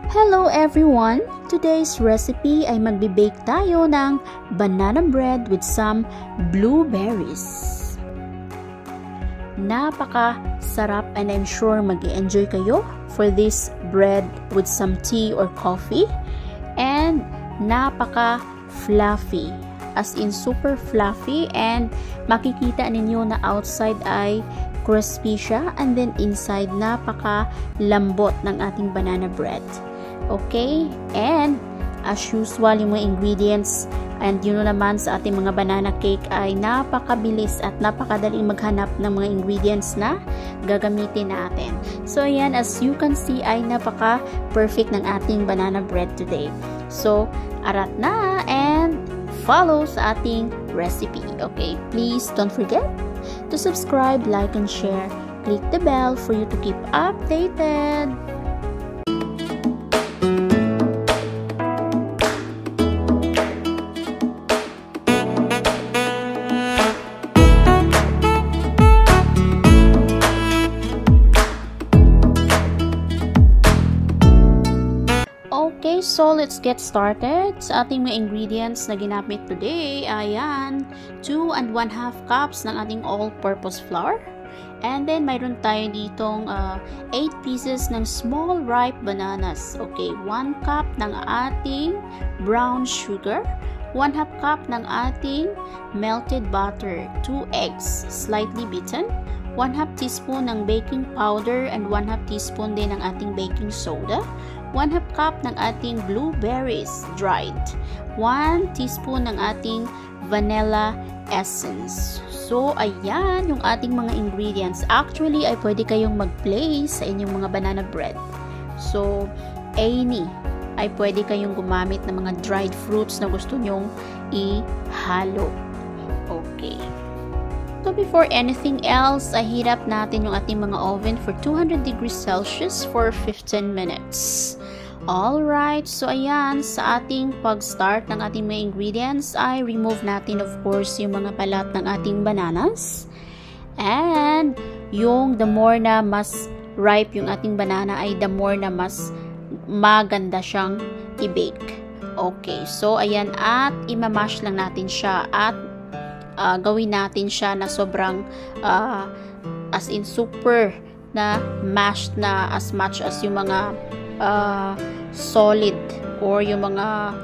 Hello everyone! Today's recipe ay magbe-bake tayo ng banana bread with some blueberries. Napaka-sarap and I'm sure mag-enjoy kayo for this bread with some tea or coffee. And napaka-fluffy. As in super fluffy and makikita ninyo na outside ay crispy siya and then inside napaka-lambot ng ating banana bread. Okay, and as usual, yung mga ingredients and yun naman sa ating mga banana cake ay napakabilis at napakadaling maghanap ng mga ingredients na gagamitin natin. So, ayan, as you can see, ay napaka-perfect ng ating banana bread today. So, arat na and follow sa ating recipe. Okay, please don't forget to subscribe, like, and share. Click the bell for you to keep updated. Okay, so let's get started. Sa ating mga ingredients na ginamit today, ayan, 2 1/2 cups ng ating all-purpose flour. And then, mayroon tayo ditong 8 pieces ng small ripe bananas. Okay, 1 cup ng ating brown sugar, 1/2 cup ng ating melted butter, 2 eggs, slightly beaten, 1/2 teaspoon ng baking powder, and 1/2 teaspoon din ng ating baking soda, 1/2 cup ng ating blueberries, dried, 1 teaspoon ng ating vanilla essence. So, ayan yung ating mga ingredients. Actually, ay pwede kayong mag-play sa inyong mga banana bread. So, any ay pwede kayong gumamit ng mga dried fruits na gusto nyong ihalo. Okay. So, before anything else, ay heat up natin yung ating mga oven for 200 degrees Celsius for 15 minutes. Alright, so ayan, sa ating pag-start ng ating mga ingredients, ay remove natin of course yung mga balat ng ating bananas. And yung the more na mas ripe yung ating banana ay the more na mas maganda siyang i-bake. Okay, so ayan, at imamash lang natin siya at gawin natin siya na sobrang as in super na mashed na as much as yung mga solid or yung mga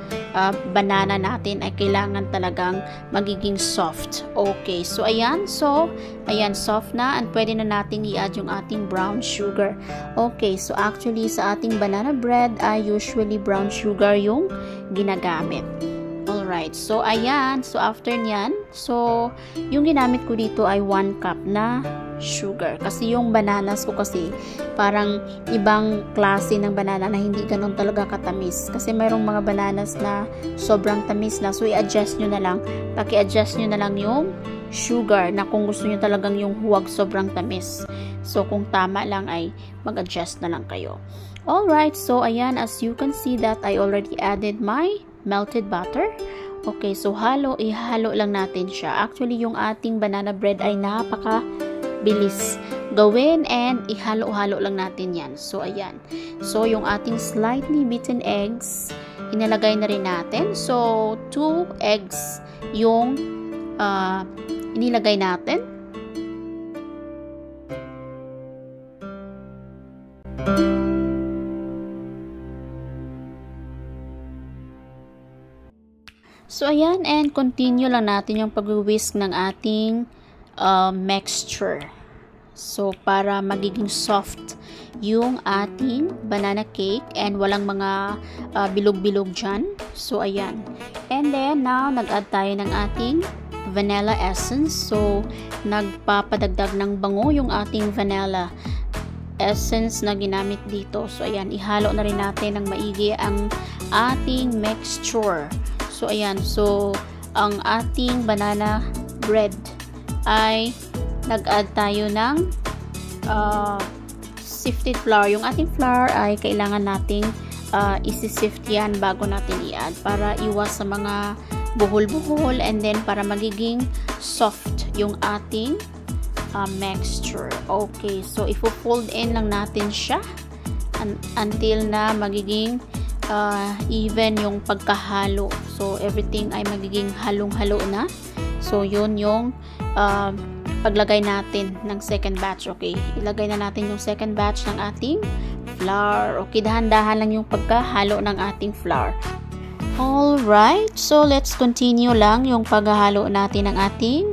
banana natin ay kailangan talagang magiging soft. Okay, so ayan, soft na and pwede na natin i-add yung ating brown sugar. Okay, so actually sa ating banana bread ay usually brown sugar yung ginagamit. Alright, so ayan, so after nyan, so yung ginamit ko dito ay 1 cup na sugar. Kasi yung bananas ko kasi parang ibang klase ng banana na hindi ganun talaga katamis. Kasi mayroong mga bananas na sobrang tamis na. So i-adjust nyo na lang. Paki-adjust nyo na lang yung sugar na kung gusto nyo talagang yung huwag sobrang tamis. So kung tama lang ay mag-adjust na lang kayo. Alright, so ayan, as you can see that I already added my melted butter. Okay, so ihalo lang natin siya. Actually, yung ating banana bread ay napaka-bilis gawin and ihalo-halo lang natin yan. So, ayan. So, yung ating slightly beaten eggs, inalagay na rin natin. So, 2 eggs yung inilagay natin. So, ayan, and continue lang natin yung pag-whisk ng ating mixture. So, para magiging soft yung ating banana cake and walang mga bilog-bilog dyan. So, ayan. And then, now, nag-add tayo ng ating vanilla essence. So, nagpapadagdag ng bango yung ating vanilla essence na ginamit dito. So, ayan, ihalo na rin natin ng maigi ang ating mixture. So, ayan. So, ang ating banana bread ay nag-add tayo ng sifted flour. Yung ating flour ay kailangan nating isi-sift yan bago natin i-add para iwas sa mga buhol-buhol and then para magiging soft yung ating mixture. Okay. So, ifo-fold in lang natin siya until na magiging even yung pagkahalo. So everything ay magiging halong-halo na. So yun yung paglagay natin ng second batch. Okay, ilagay na natin yung second batch ng ating flour. Okay, dahan-dahan lang yung pagkahalo ng ating flour. Alright, so let's continue lang yung paghahalo natin ng ating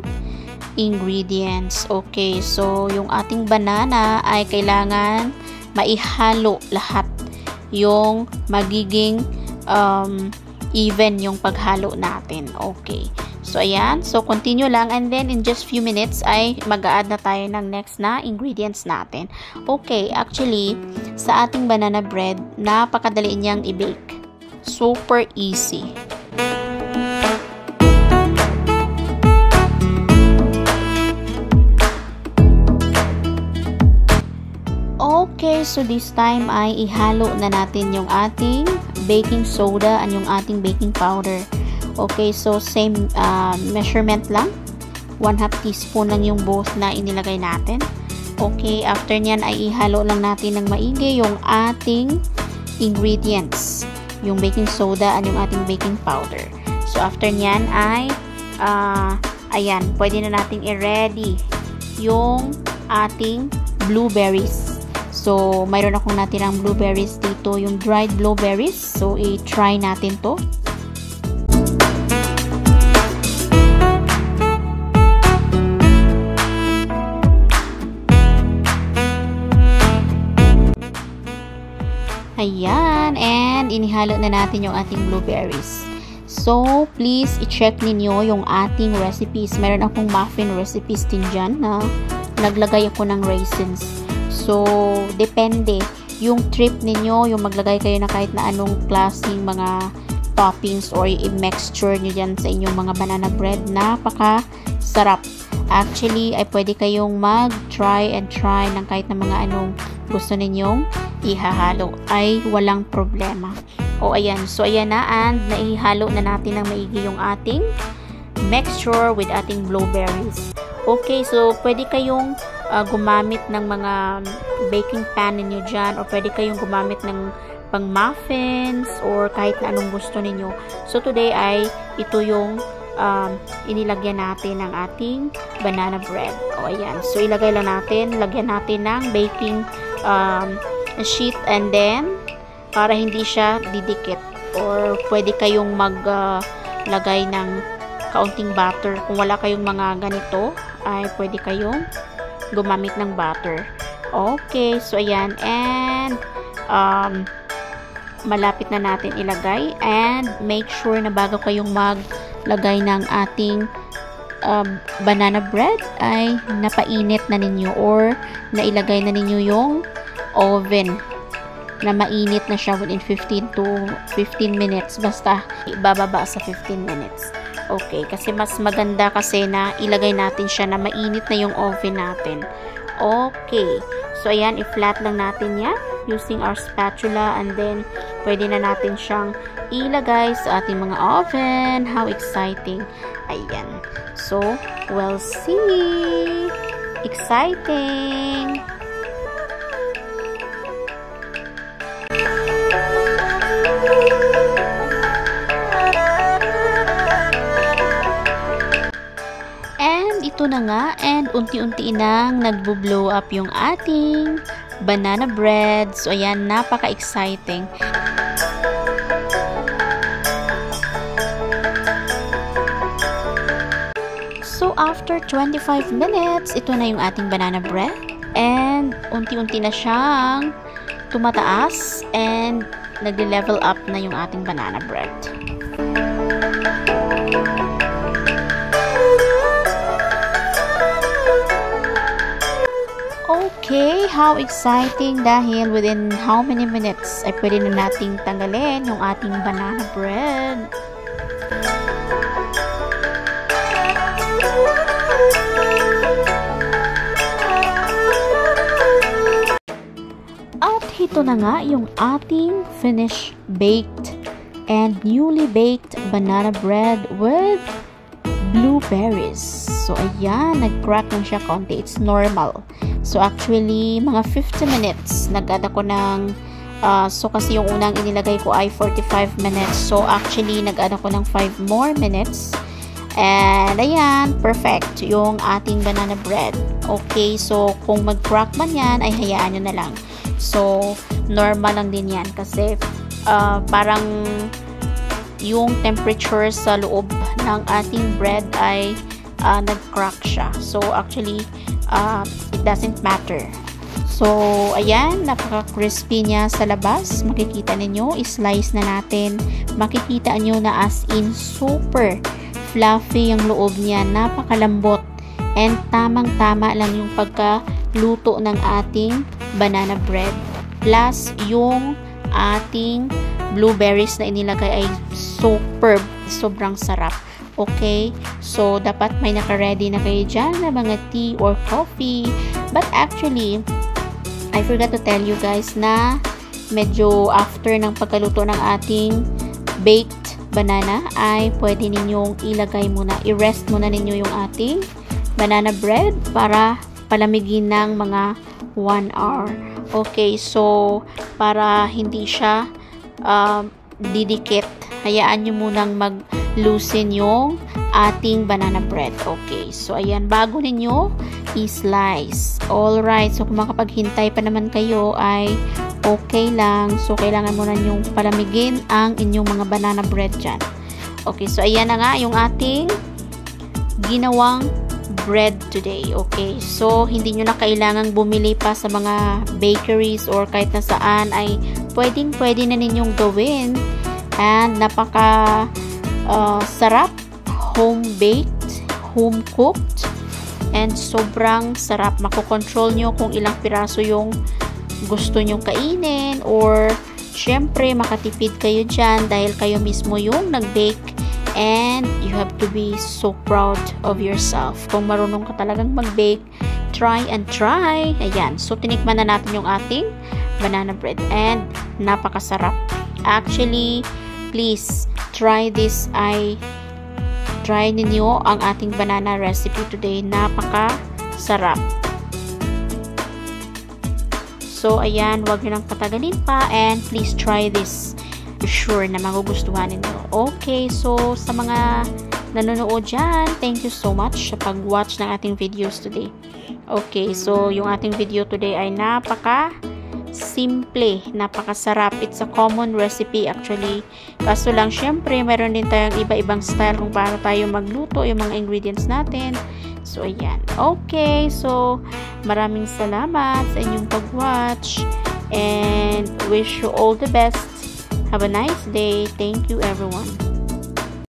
ingredients. Okay, so yung ating banana ay kailangan maihalo lahat, yung magiging even yung paghalo natin. Okay, so ayan, so continue lang, and then in just few minutes ay mag-a-add na tayo ng next na ingredients natin. Okay, actually sa ating banana bread, napakadali niyang i-bake. Super easy. Okay, so this time ay ihalo na natin yung ating baking soda and yung ating baking powder. Okay, so same measurement lang. 1/2 teaspoon lang yung both na inilagay natin. Okay, after nyan ay ihalo lang natin ng maigi yung ating ingredients, yung baking soda and yung ating baking powder. So after nyan ay ayan, pwede na nating i-ready yung ating blueberries. So mayroon akong natirang blueberries dito, yung dried blueberries. So i-try natin to. Ayan, and inihalo na natin yung ating blueberries. So, please i-check ninyo yung ating recipes. Meron akong muffin recipes din dyan na naglagay ako ng raisins. So, depende. Yung trip ninyo, yung maglagay kayo na kahit na anong klaseng mga toppings or i-mixture nyo dyan sa inyong mga banana bread. Napaka-sarap. Actually, ay pwede kayong mag-try and try ng kahit na mga anong gusto ninyong ihahalo. Ay walang problema. O ayan. So ayan na, and naihalo na natin ng maigi yung ating mixture with ating blueberries. Okay, so pwede kayong gumamit ng mga baking pan ninyo dyan, or pwede kayong gumamit ng pang muffins or kahit na anong gusto ninyo. So today ay ito yung inilagyan natin ng ating banana bread. O ayan. So ilagay lang natin, lagyan natin ng baking sheet, and then para hindi siya didikit, or pwede kayong maglagay ng kaunting butter. Kung wala kayong mga ganito ay pwede kayong gumamit ng butter. Okay, so ayan, and malapit na natin ilagay, and make sure na bago kayong maglagay ng ating banana bread ay napainit na ninyo or nailagay na ninyo yung oven na mainit na siya within 15 to 15 minutes. Basta ibababa sa 15 minutes. Okay, kasi mas maganda kasi na ilagay natin siya na mainit na yung oven natin. Okay, so ayan, i-flat lang natin yan using our spatula, and then pwede na natin siyang ilagay sa ating mga oven. How exciting! Ayan. So, we'll see! Exciting! And ito na nga, and unti-unti nang nagbo-blow up yung ating banana bread. So ayan, napaka-exciting. So after 25 minutes, ito na yung ating banana bread, and unti-unti na siyang tumataas and nag-level up na yung ating banana bread. Okay, how exciting, dahil within how many minutes ay pwede na nating tanggalin yung ating banana bread. At ito na nga yung ating finished baked and newly baked banana bread with blueberries. So ayan, nag-crack lang siya konti. It's normal. So actually, mga 50 minutes nag-add ako ng So, kasi yung unang inilagay ko ay 45 minutes. So, actually, nag-add ako ng 5 more minutes. And, ayan, perfect yung ating banana bread. Okay, so, kung mag-crack man yan, ay hayaan nyo na lang. So, normal lang din yan. Kasi, parang yung temperature sa loob ng ating bread ay nag-crack siya. So, actually, it doesn't matter. So, ayan, napaka-crispy niya sa labas. Makikita ninyo, slice na natin. Makikita nyo na as in super fluffy yung loob niya. Napakalambot. And tamang-tama lang yung pagkaluto ng ating banana bread. Plus, yung ating blueberries na inilagay ay superb. Sobrang sarap. Okay? So, dapat may naka-ready na kayo dyan na mga tea or coffee. But actually, I forgot to tell you guys na medyo after ng pagkaluto ng ating baked banana ay pwede ninyong ilagay muna, i-rest muna ninyo yung ating banana bread para palamigin ng mga 1 hour. Okay, so para hindi siya didikit, hayaan nyo munang mag-loosen yung ating banana bread. Okay, so ayan, bago ninyo i-slice. Alright, so kung makapaghintay pa naman kayo ay okay lang. So, kailangan muna nyong palamigin ang inyong mga banana bread dyan. Okay, so ayan na nga yung ating ginawang bread today. Okay, so hindi nyo na kailangang bumili pa sa mga bakeries or kahit na saan, ay pwede na ninyong gawin. And napaka sarap, home-baked, home-cooked, and sobrang sarap. Makokontrol nyo kung ilang piraso yung gusto nyong kainin, or syempre makatipid kayo dyan dahil kayo mismo yung nag-bake, and you have to be so proud of yourself. Kung marunong ka talagang mag-bake, try and try. Ayan, so tinikman na natin yung ating banana bread and napakasarap. Actually, please try this. Try ninyo ang ating banana recipe today. Napaka-sarap. So, ayan, huwag nyo nang patagalin pa, and please try this. Sure na magugustuhan ninyo. Okay, so sa mga nanonood dyan, thank you so much sa pag-watch ng ating videos today. Okay, so yung ating video today ay napaka-simple, napakasarap. It's a common recipe actually. Kaso lang, syempre, meron din tayong iba-ibang style kung paano tayo magluto, yung mga ingredients natin. So, ayan. Okay, so maraming salamat sa inyong pag-watch, and wish you all the best. Have a nice day. Thank you, everyone.